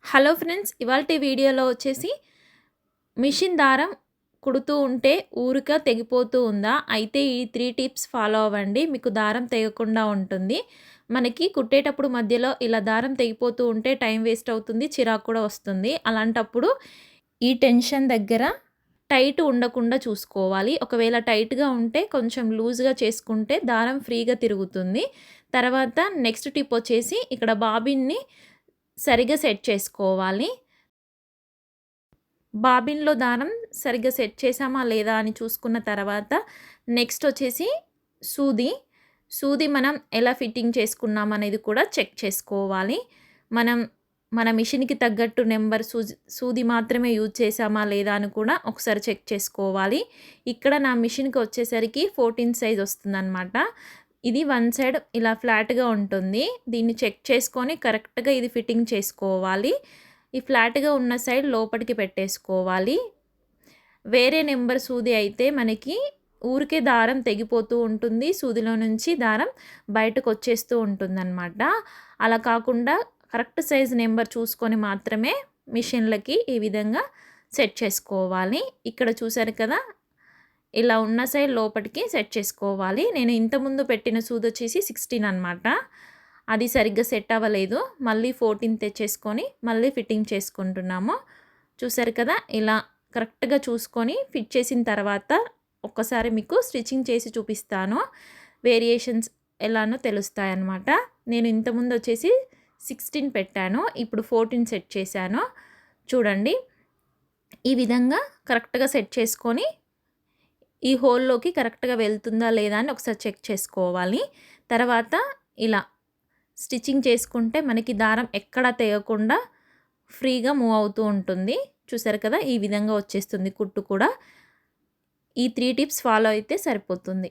Hello friends, ఇవాల్టి వీడియోలో వచ్చేసి మిషన్ దారం కుడుతూ ఉంటే ఊరిక తెగిపోతూ ఉందా? అయితే ఈ 3 టిప్స్ ఫాలో అవ్వండి. మీకు దారం తెగకుండా ఉంటుంది. మనకి కుట్టేటప్పుడు మధ్యలో ఇలా దారం తెగిపోతూ ఉంటే టైం వేస్ట్ అవుతుంది, చిరాకు కూడా వస్తుంది. అలాంటప్పుడు ఈ టెన్షన్ దగ్గర టైట్ ఉండకుండా చూసుకోవాలి. ఒకవేళ టైట్‌గా ఉంటే కొంచెం లూజ్‌గా చేసుకుంటే దారం ఫ్రీగా తిరుగుతుంది. తర్వాత నెక్స్ట్ టిప్ వచ్చేసి ఇక్కడ బాబిన్‌ని సరిగ్గా సెట్ చేసుకోవాలి. బాబిన్‌లో దారం సరిగ్గా సెట్ చేశామా లేదా అని చూసుకున్న తర్వాత నెక్స్ట్ వచ్చేసి సూది. సూది మనం ఎలా ఫిట్టింగ్ చేసుకున్నాం అనేది కూడా చెక్ చేసుకోవాలి. మనం మన మిషన్‌కి తగ్గట్టు నెంబర్ సూది మాత్రమే యూజ్ చేశామా లేదా అని కూడా ఒకసారి చెక్ చేసుకోవాలి. ఇక్కడ నా మిషన్‌కి వచ్చేసరికి 14 సైజ్ వస్తుందన్నమాట. ఇది వన్ సైడ్ ఇలా ఫ్లాట్‌గా ఉంటుంది. దీన్ని చెక్ చేసుకొని కరెక్ట్‌గా ఇది ఫిట్టింగ్ చేసుకోవాలి. ఈ ఫ్లాట్‌గా ఉన్న సైడ్ లోపటికి పెట్టేసుకోవాలి. వేరే నెంబర్ సూది అయితే మనకి ఊరికే దారం తెగిపోతూ ఉంటుంది. సూదిలో నుంచి దారం బయటకొచ్చేస్తూ ఉంటుందన్నమాట. అలా కాకుండా కరెక్ట్ సైజ్ నెంబర్ చూసుకొని మాత్రమే మిషన్‌లకి ఈ విధంగా సెట్ చేసుకోవాలి. ఇక్కడ చూసారు కదా! ఇలా ఉన్న సైడ్ లోపటికి సెట్ చేసుకోవాలి. నేను ఇంతకుముందు పెట్టిన సూదొచ్చేసి 16 అనమాట. అది సరిగ్గా సెట్ అవ్వలేదు. మళ్ళీ 14 తెచ్చేసుకొని మళ్ళీ ఫిట్టింగ్ చేసుకుంటున్నాము. చూసారు కదా! ఇలా కరెక్ట్‌గా చూసుకొని ఫిట్ చేసిన తర్వాత ఒక్కసారి మీకు స్టిచ్చింగ్ చేసి చూపిస్తాను. వేరియేషన్స్ ఎలానో తెలుస్తాయన్నమాట. నేను ఇంతకుముందు వచ్చేసి 16 పెట్టాను. ఇప్పుడు 14 సెట్ చేశాను. చూడండి. ఈ విధంగా కరెక్ట్‌గా సెట్ చేసుకొని ఈ హోల్‌లోకి కరెక్ట్‌గా వెళ్తుందా లేదా అని ఒకసారి చెక్ చేసుకోవాలి. తర్వాత ఇలా స్టిచ్చింగ్ చేసుకుంటే మనకి దారం ఎక్కడా తెగకుండా ఫ్రీగా మూవ్ అవుతూ ఉంటుంది. చూసారు కదా! ఈ విధంగా వచ్చేస్తుంది కుట్టు కూడా. ఈ 3 టిప్స్ ఫాలో అయితే సరిపోతుంది.